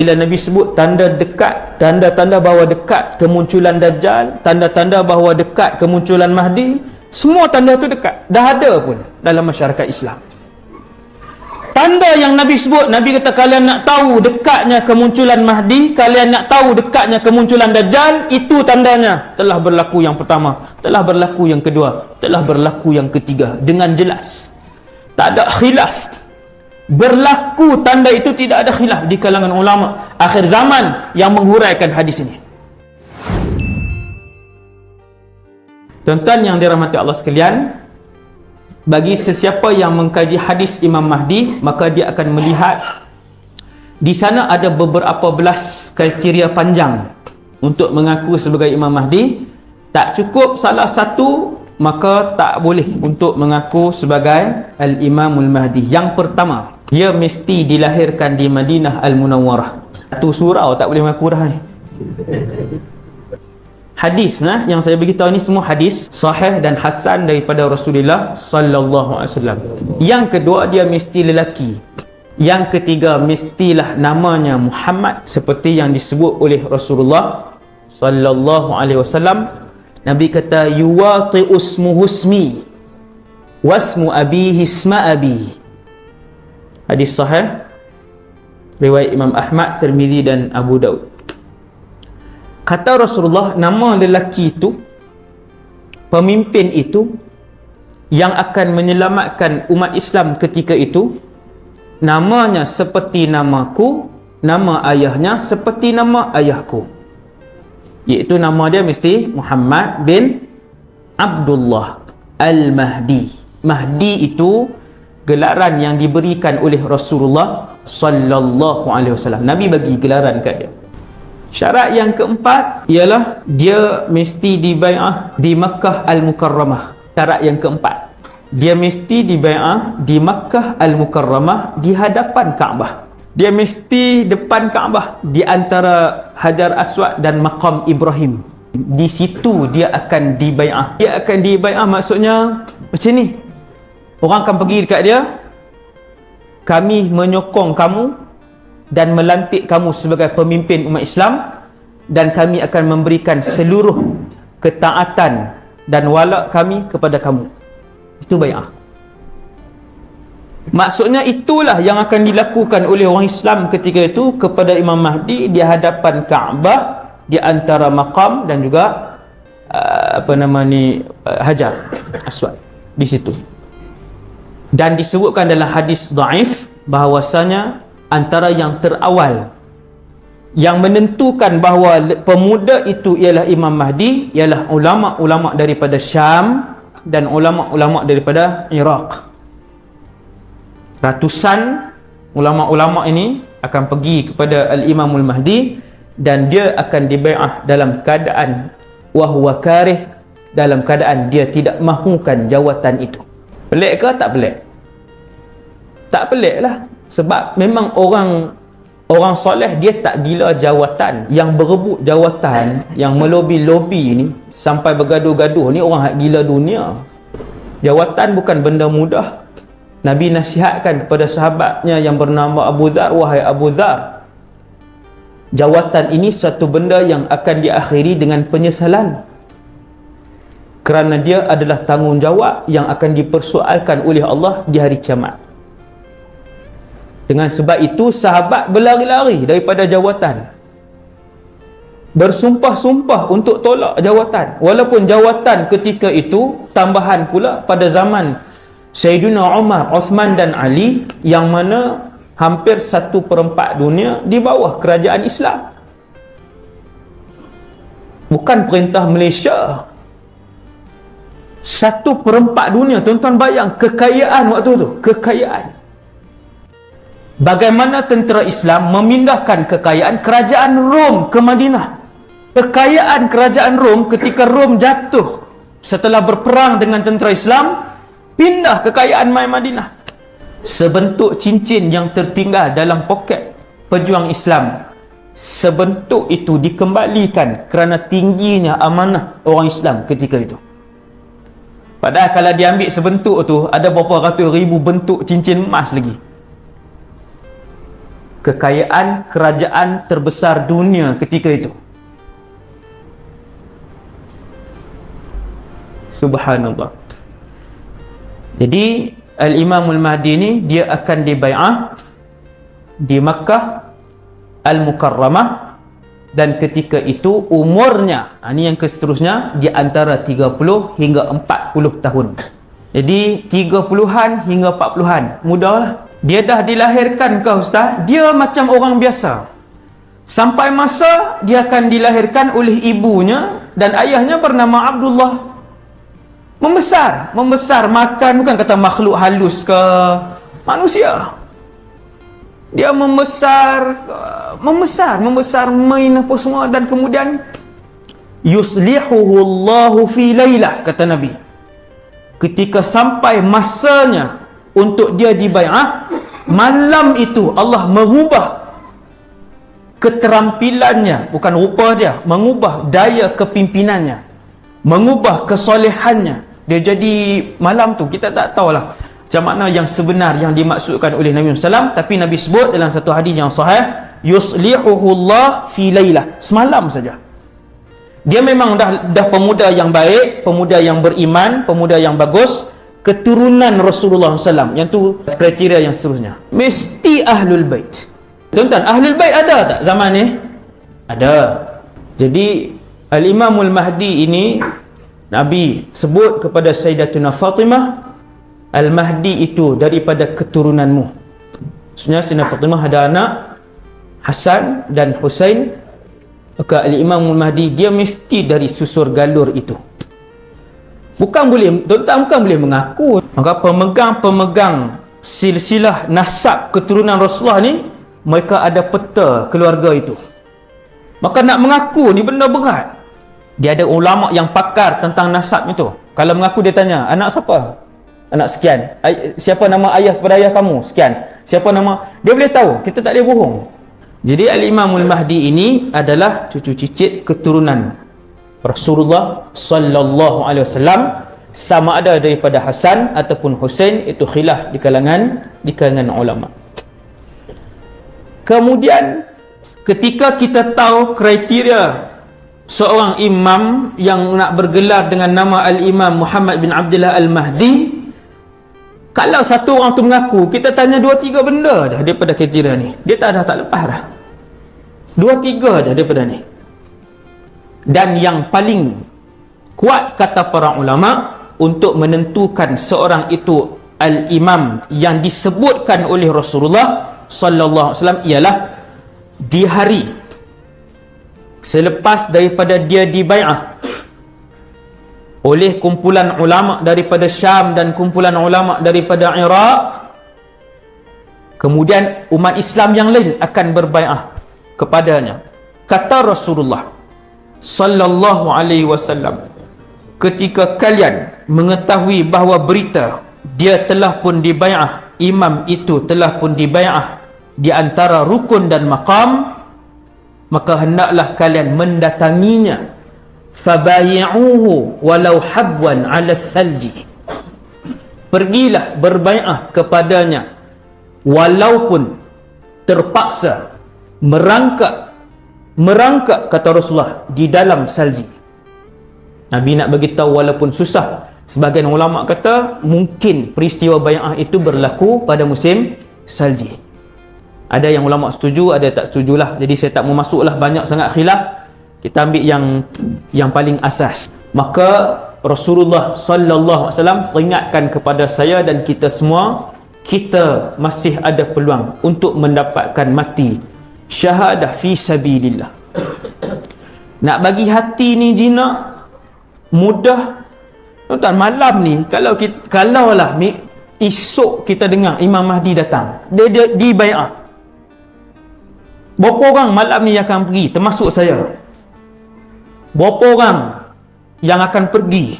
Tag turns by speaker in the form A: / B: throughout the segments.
A: Bila Nabi sebut tanda dekat, tanda-tanda bahawa dekat kemunculan Dajjal, tanda-tanda bahawa dekat kemunculan Mahdi, semua tanda tu dekat. Dah ada pun dalam masyarakat Islam. Tanda yang Nabi sebut, Nabi kata kalian nak tahu dekatnya kemunculan Mahdi, kalian nak tahu dekatnya kemunculan Dajjal, itu tandanya. Telah berlaku yang pertama, telah berlaku yang kedua, telah berlaku yang ketiga. Dengan jelas. Tak ada khilaf. Berlaku tanda itu, tidak ada khilaf di kalangan ulama akhir zaman yang menghuraikan hadis ini. Tuan-tuan yang dirahmati Allah sekalian, bagi sesiapa yang mengkaji hadis Imam Mahdi, maka dia akan melihat di sana ada beberapa belas kriteria panjang untuk mengaku sebagai Imam Mahdi. Tak cukup salah satu, maka tak boleh untuk mengaku sebagai Al-Imamul Mahdi. Yang pertama, dia mesti dilahirkan di Madinah Al-Munawwarah. Satu surau tak boleh mengaku dah ni. Hadis yang saya beritahu ni semua hadis sahih dan hasan daripada Rasulullah sallallahu alaihi wasallam. Yang kedua, dia mesti lelaki. Yang ketiga, mestilah namanya Muhammad seperti yang disebut oleh Rasulullah sallallahu alaihi wasallam. Nabi kata yuwati usmuhu ismi wasmu abihi isma abi. Hadis sahih riwayat Imam Ahmad, Tirmizi dan Abu Daud. Kata Rasulullah, nama lelaki itu, pemimpin itu yang akan menyelamatkan umat Islam ketika itu, namanya seperti namaku, nama ayahnya seperti nama ayahku. Iaitu nama dia mesti Muhammad bin Abdullah Al-Mahdi. Mahdi itu gelaran yang diberikan oleh Rasulullah sallallahu alaihi wasallam. Nabi bagi gelaran kat dia. Syarat yang keempat ialah dia mesti dibai'ah di Makkah Al-Mukarramah. Syarat yang keempat, dia mesti dibai'ah di Makkah Al-Mukarramah di hadapan Kaabah. Dia mesti depan Kaabah, di antara Hajar Aswad dan Maqam Ibrahim. Di situ dia akan dibai'ah. Dia akan dibai'ah maksudnya macam ni. Orang akan pergi dekat dia, kami menyokong kamu dan melantik kamu sebagai pemimpin umat Islam, dan kami akan memberikan seluruh ketaatan dan wala kami kepada kamu. Itu bai'ah. Maksudnya itulah yang akan dilakukan oleh orang Islam ketika itu kepada Imam Mahdi di hadapan Kaabah, di antara maqam dan juga Hajar Aswad di situ. Dan disebutkan dalam hadis dhaif bahawasanya antara yang terawal yang menentukan bahawa pemuda itu ialah Imam Mahdi ialah ulama-ulama daripada Syam dan ulama-ulama daripada Iraq. Ratusan ulama-ulama ini akan pergi kepada Al-Imamul Mahdi dan dia akan dibai'ah dalam keadaan wahwa karih, dalam keadaan dia tidak mahukan jawatan itu. Pelik ke tak pelik? Tak pelik lah. Sebab memang orang soleh dia tak gila jawatan. Yang berebut jawatan, yang melobi-lobi ni sampai bergaduh-gaduh ni orang gila dunia. Jawatan bukan benda mudah. Nabi nasihatkan kepada sahabatnya yang bernama Abu Dhar, wahai Abu Dhar, jawatan ini satu benda yang akan diakhiri dengan penyesalan, kerana dia adalah tanggungjawab yang akan dipersoalkan oleh Allah di hari kiamat. Dengan sebab itu sahabat berlari-lari daripada jawatan, bersumpah-sumpah untuk tolak jawatan, walaupun jawatan ketika itu tambahan pula pada zaman Sayyidina Umar, Uthman dan Ali, yang mana hampir 1/4 dunia di bawah kerajaan Islam. Bukan perintah Malaysia. 1/4 dunia. Tuan-tuan bayang kekayaan waktu tu, kekayaan. Bagaimana tentera Islam memindahkan kekayaan kerajaan Rom ke Madinah. Kekayaan kerajaan Rom ketika Rom jatuh setelah berperang dengan tentera Islam, pindah kekayaan mai Madinah. Sebentuk cincin yang tertinggal dalam poket pejuang Islam, sebentuk itu dikembalikan kerana tingginya amanah orang Islam ketika itu. Padahal kalau diambil sebentuk tu, ada berapa ratus ribu bentuk cincin emas lagi. kekayaan kerajaan terbesar dunia ketika itu. Subhanallah. Jadi Al-Imamul Mahdi ni dia akan dibai'ah di Makkah Al-Mukarramah, dan ketika itu umurnya, ini yang seterusnya, di antara 30 hingga 40 tahun. Jadi 30-an hingga 40-an, mudahlah. Dia dah dilahirkan ke Ustaz, dia macam orang biasa. Sampai masa dia akan dilahirkan oleh ibunya dan ayahnya bernama Abdullah. Membesar, makan, bukan kata makhluk halus ke manusia. Dia membesar, main apa semua, dan kemudian yuslihuhullahu fi lailah, kata Nabi. Ketika sampai masanya untuk dia dibai'ah, malam itu Allah mengubah keterampilannya, bukan rupa dia, mengubah daya kepimpinannya, mengubah kesolehannya. Dia jadi malam tu, kita tak tahulah macam mana yang sebenar yang dimaksudkan oleh Nabi SAW, tapi Nabi sebut dalam satu hadis yang sahih, yuslihuhullah fi lailah, semalam saja. Dia memang dah pemuda yang baik, pemuda yang beriman, pemuda yang bagus, keturunan Rasulullah SAW. Yang tu kriteria yang seterusnya. Mesti Ahlul Bait. Tuan-tuan, Ahlul Bait ada tak zaman ni? Ada. Jadi Al-Imamul Mahdi ini, Nabi sebut kepada Sayyidatuna Fatimah, Al-Mahdi itu daripada keturunanmu. Maksudnya Sayyidatuna Fatimah ada anak Hasan dan Husain, maka Al-Imamul Mahdi dia mesti dari susur galur itu. Bukan boleh, tuan-tuan, bukan boleh mengaku. Maka pemegang silsilah nasab keturunan Rasulullah ni, mereka ada peta keluarga itu. Maka nak mengaku ni benda berat. Dia ada ulama yang pakar tentang nasab itu. Kalau mengaku, dia tanya, anak siapa? Anak sekian. Siapa nama ayah kepada ayah kamu? Sekian. Siapa nama? Dia boleh tahu. Kita tak boleh bohong. Jadi Al-Imamul Mahdi ini adalah cucu cicit keturunan Rasulullah sallallahu alaihi wasallam, sama ada daripada Hasan ataupun Husain, itu khilaf di kalangan ulama. Kemudian ketika kita tahu kriteria seorang imam yang nak bergelar dengan nama Al-Imam Muhammad bin Abdullah Al-Mahdi, kalau satu orang tu mengaku, kita tanya 2-3 benda dah daripada kriteria ni, dia tak lepas dah. 2-3 dah daripada ni. Dan yang paling kuat kata para ulama untuk menentukan seorang itu al-imam yang disebutkan oleh Rasulullah sallallahu alaihi wasallam ialah di hari selepas daripada dia dibai'ah oleh kumpulan ulama daripada Syam dan kumpulan ulama daripada Iraq, kemudian umat Islam yang lain akan berbai'ah kepadanya. Kata Rasulullah sallallahu alaihi wasallam, ketika kalian mengetahui bahawa berita dia telah pun dibai'ah, imam itu telah pun dibai'ah di antara rukun dan maqam, maka hendaklah kalian mendatanginya. Fabayi'uhu walau habwan 'ala thalji. Pergilah berbai'ah kepadanya walaupun terpaksa merangkak kata Rasulullah di dalam salji. Nabi nak bagi tahu walaupun susah. Sebahagian ulama kata mungkin peristiwa bai'ah itu berlaku pada musim salji. Ada yang ulama setuju, ada tak setujulah. Jadi saya tak mau masuklah, banyak sangat khilaf. Kita ambil yang paling asas. Maka Rasulullah sallallahu alaihi wasallam peringatkan kepada saya dan kita semua, kita masih ada peluang untuk mendapatkan mati syahadah fi sabilillah. Nak bagi hati ni jinak mudah. Tuan-tuan, malam ni kalaulah esok kita dengar Imam Mahdi datang, dia di bai'ah, berapa orang malam ni akan pergi, termasuk saya? Berapa orang yang akan pergi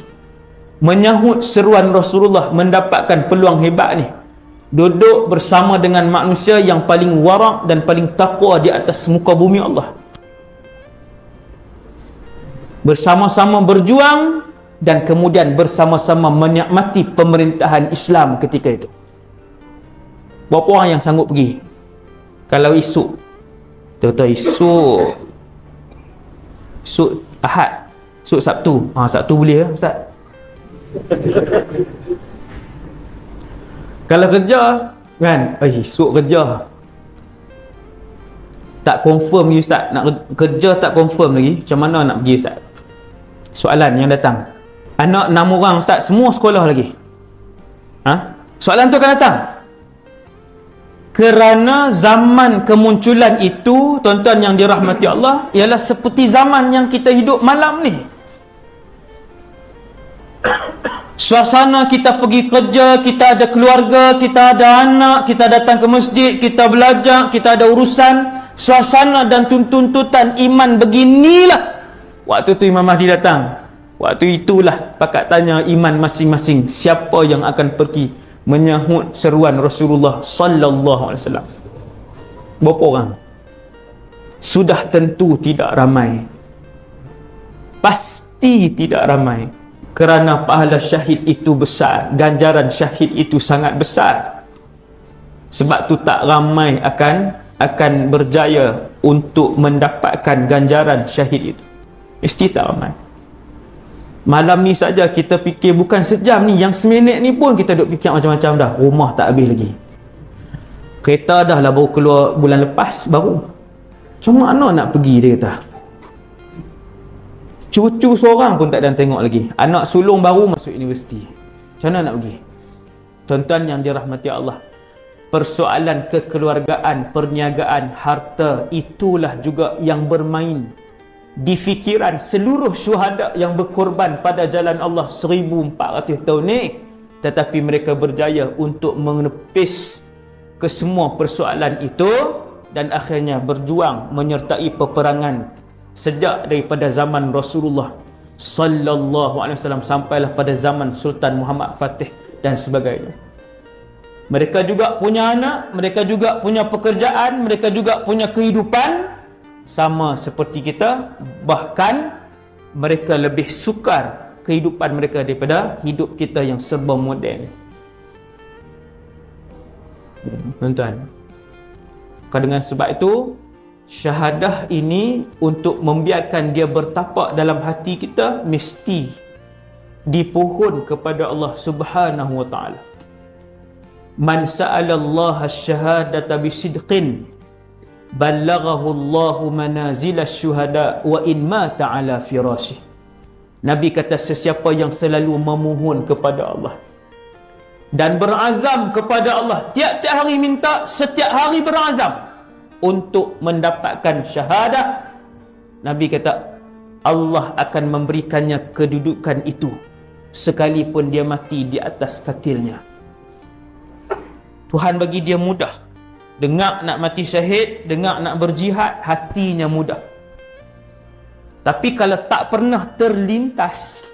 A: menyahut seruan Rasulullah, mendapatkan peluang hebat ni, duduk bersama dengan manusia yang paling warak dan paling taqwa di atas muka bumi Allah, bersama-sama berjuang dan kemudian bersama-sama menikmati pemerintahan Islam ketika itu? Berapa orang yang sanggup pergi? Kalau esok, tahu-tahu esok Ahad, esok Sabtu. Sabtu boleh ya Ustaz? Kalau kerja kan, esok kerja. Tak confirm lagi Ustaz, nak kerja tak confirm lagi, macam mana nak pergi Ustaz? Soalan yang datang. Anak 6 orang Ustaz, semua sekolah lagi. Soalan tu akan datang. Kerana zaman kemunculan itu, tuan-tuan yang dirahmati Allah, ialah seperti zaman yang kita hidup malam ni. Suasana kita pergi kerja, kita ada keluarga, kita ada anak, kita datang ke masjid, kita belajar, kita ada urusan. Suasana dan tuntutan iman beginilah. Waktu tu Imam Mahdi datang. Waktu itulah pakat tanya iman masing-masing, siapa yang akan pergi menyahut seruan Rasulullah sallallahu alaihi wasallam. Berapa orang? Sudah tentu tidak ramai. Pasti tidak ramai. Kerana pahala syahid itu besar, ganjaran syahid itu sangat besar. Sebab tu tak ramai akan berjaya untuk mendapatkan ganjaran syahid itu. Mesti tak ramai. Malam ni saja kita fikir, bukan sejam ni, yang seminit ni pun kita duk fikir macam-macam dah. Rumah tak habis lagi. Kereta dah lah baru keluar bulan lepas baru. Macam mana nak pergi, dia kata. Cucu seorang pun tak ada tengok lagi. Anak sulung baru masuk universiti. Macam mana nak pergi? Tuan-tuan yang dirahmati Allah, persoalan kekeluargaan, perniagaan, harta, itulah juga yang bermain di fikiran seluruh syuhada yang berkorban pada jalan Allah 1400 tahun ni. Tetapi mereka berjaya untuk menepis ke semua persoalan itu dan akhirnya berjuang menyertai peperangan sejak daripada zaman Rasulullah sallallahu alaihi wasallam sampailah pada zaman Sultan Muhammad Fatih dan sebagainya. Mereka juga punya anak, mereka juga punya pekerjaan, mereka juga punya kehidupan sama seperti kita, bahkan mereka lebih sukar kehidupan mereka daripada hidup kita yang serba moden. Tuan-tuan, dengan sebab itu syahadah ini untuk membiarkan dia bertapak dalam hati kita mesti dipohon kepada Allah Subhanahu wa taala. Man sa'ala Allah asy-syahadata bisidqin ballaghahu Allahu manazil asy-syuhada wa in mata ala firasyih. Nabi kata, sesiapa yang selalu memohon kepada Allah dan berazam kepada Allah, tiap-tiap hari minta, setiap hari berazam untuk mendapatkan syahadah, Nabi kata Allah akan memberikannya kedudukan itu sekalipun dia mati di atas katilnya. Tuhan bagi dia mudah. Dengar nak mati syahid, dengar nak berjihad, hatinya mudah. Tapi kalau tak pernah terlintas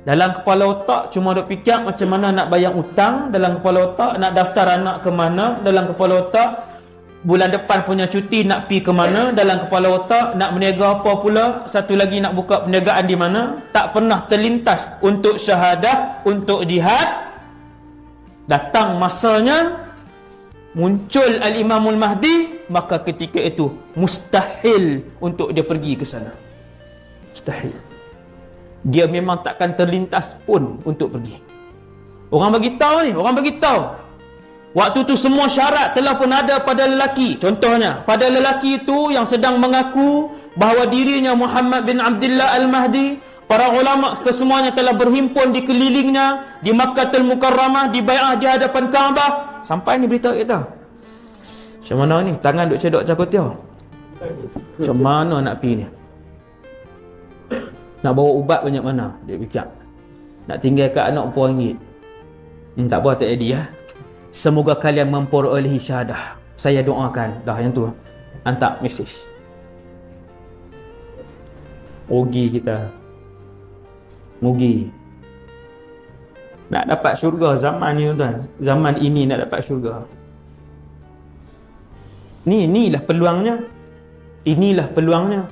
A: dalam kepala otak, cuma duk fikir macam mana nak bayar hutang, dalam kepala otak nak daftar anak ke mana, dalam kepala otak bulan depan punya cuti nak pi ke mana, dalam kepala otak nak berniaga apa pula, satu lagi nak buka perniagaan di mana, tak pernah terlintas untuk syahadah, untuk jihad. Datang masanya muncul Al-Imamul Mahdi, maka ketika itu mustahil untuk dia pergi ke sana. Mustahil. Dia memang takkan terlintas pun untuk pergi. Orang bagi tahu ni, orang bagi tahu. Waktu tu semua syarat telah pun ada pada lelaki. Contohnya, pada lelaki itu yang sedang mengaku bahawa dirinya Muhammad bin Abdullah Al-Mahdi, para ulama kesemuanya telah berhimpun di kelilingnya, di Makkahul Mukarramah, di bai'ah di hadapan Kaabah. Sampai ni berita kita. Macam mana ni? Tangan duk cedok cakut dia. Macam mana nak pergi ni? Nak bawa ubat banyak mana? Dia fikir. Nak tinggalkan anak RM4. Tak apa, tak jadi ya. Semoga kalian memperolehi syahadah. Saya doakan. Dah yang tu. Hantar mesej. Rugi kita. Rugi. Nak dapat syurga zaman ni tuan. Zaman ini nak dapat syurga. Inilah peluangnya. Inilah peluangnya.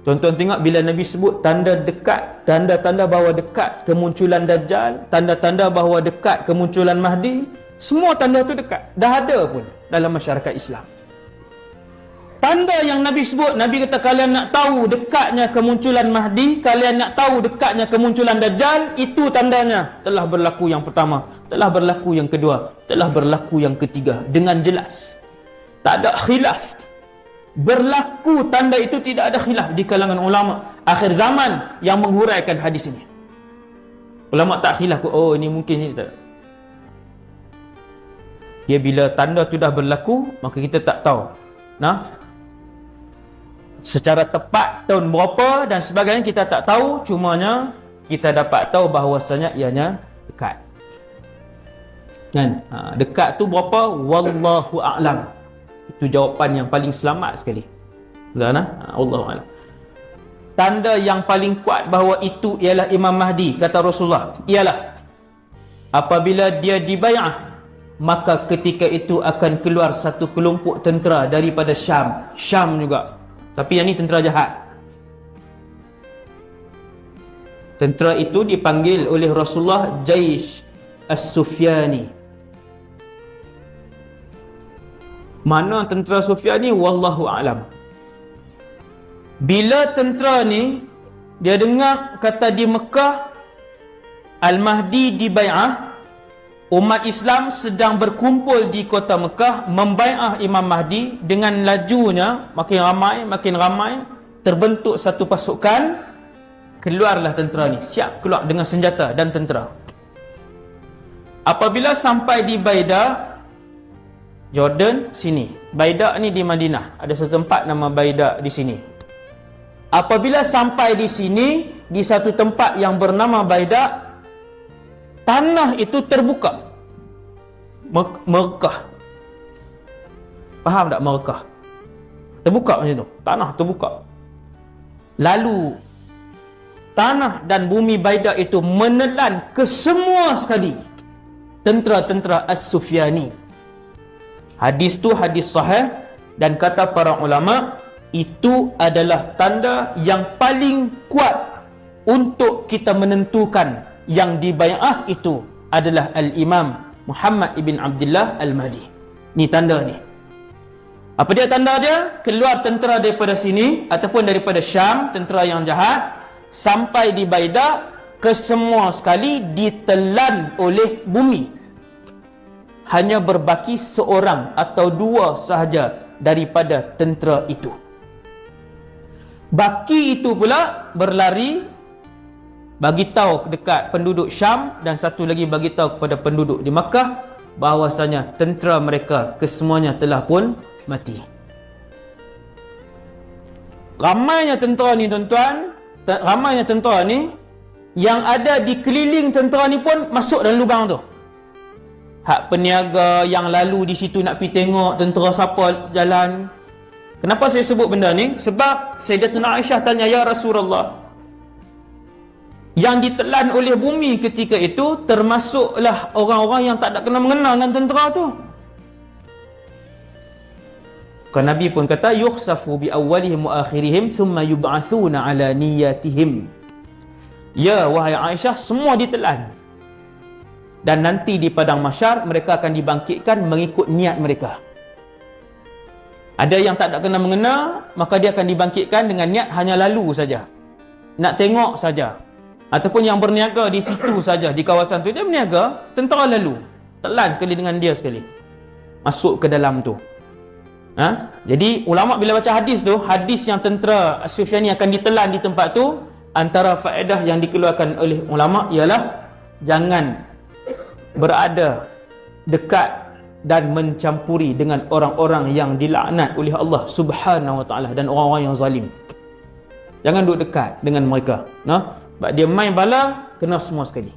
A: Tuan-tuan tengok bila Nabi sebut tanda dekat, tanda-tanda bahawa dekat kemunculan Dajjal, tanda-tanda bahawa dekat kemunculan Mahdi, semua tanda tu dekat. Dah ada pun dalam masyarakat Islam. Tanda yang Nabi sebut, Nabi kata kalian nak tahu dekatnya kemunculan Mahdi, kalian nak tahu dekatnya kemunculan Dajjal, itu tandanya. Telah berlaku yang pertama, telah berlaku yang kedua, telah berlaku yang ketiga. Dengan jelas, tak ada khilaf. Berlaku tanda itu, tidak ada khilaf di kalangan ulama akhir zaman yang menghuraikan hadis ini. Ulama tak khilaf, oh ini mungkin ini tak. Ya, bila tanda itu dah berlaku, maka kita tak tahu nah secara tepat tahun berapa dan sebagainya, kita tak tahu. Cumanya kita dapat tahu bahawasanya ianya dekat. Kan? Dekat tu berapa? Wallahu a'lam. Itu jawapan yang paling selamat sekali. Betul nah? Wallahu a'lam. Tanda yang paling kuat bahawa itu ialah Imam Mahdi, kata Rasulullah, ialah apabila dia dibai'ah, maka ketika itu akan keluar satu kelompok tentera daripada Syam. Syam juga. Tapi yang ni tentera jahat. Tentera itu dipanggil oleh Rasulullah Jaish As-Sufyani. Mana tentera Sufyani? Wallahu a'lam. Bila tentera ni dia dengar kata di Mekah Al-Mahdi dibai'ah, umat Islam sedang berkumpul di kota Mekah membai'ah Imam Mahdi, dengan lajunya makin ramai, terbentuk satu pasukan, keluarlah tentera ni, siap keluar dengan senjata dan tentera. Apabila sampai di Baida, Jordan sini. Baida ni di Madinah, ada satu tempat nama Baida di sini. Apabila sampai di sini, di satu tempat yang bernama Baida, tanah itu terbuka. Merekah. Faham tak merekah? Terbuka macam tu. Tanah terbuka. Lalu tanah dan bumi Baida itu menelan ke semua sekali tentera-tentera As-Sufyani. Hadis tu hadis sahih, dan kata para ulama, itu adalah tanda yang paling kuat untuk kita menentukan yang dibai'ah itu adalah Al-Imam Muhammad ibn Abdullah Al-Mahdi. Ni tanda ni. Apa dia tanda dia? Keluar tentera daripada sini ataupun daripada Syam, tentera yang jahat, sampai di Baida, kesemua sekali ditelan oleh bumi. Hanya berbaki seorang atau dua sahaja daripada tentera itu. Baki itu pula berlari, bagi tahu dekat penduduk Syam, dan satu lagi bagi tahu kepada penduduk di Makkah bahawasanya tentera mereka kesemuanya telah pun mati. Ramainya tentera ni tuan-tuan, ramainya tentera ni, yang ada di keliling tentera ni pun masuk dalam lubang tu. Hak peniaga yang lalu di situ nak pergi tengok tentera siapa jalan. Kenapa saya sebut benda ni? Sebab Sayyidatuna Aisyah tanya, ya Rasulullah, yang ditelan oleh bumi ketika itu termasuklah orang-orang yang tak ada kena mengenal dengan tentera tu. Kan Nabi pun kata, yukhsafu bi awwalihim wa akhirihim thumma yub'athuna ala niyatihim. Ya wahai Aisyah, semua ditelan, dan nanti di padang mahsyar mereka akan dibangkitkan mengikut niat mereka. Ada yang tak ada kena mengena, maka dia akan dibangkitkan dengan niat hanya lalu saja, nak tengok saja, ataupun yang berniaga di situ saja, di kawasan tu dia berniaga, tentera lalu, telan sekali dengan dia sekali, masuk ke dalam tu. Jadi ulama bila baca hadis tu, hadis yang tentera As-Sufyani akan ditelan di tempat tu, antara faedah yang dikeluarkan oleh ulama ialah jangan berada dekat dan mencampuri dengan orang-orang yang dilaknat oleh Allah Subhanahu wa taala dan orang-orang yang zalim. Jangan duduk dekat dengan mereka. Sebab dia main bala, kena semua sekali.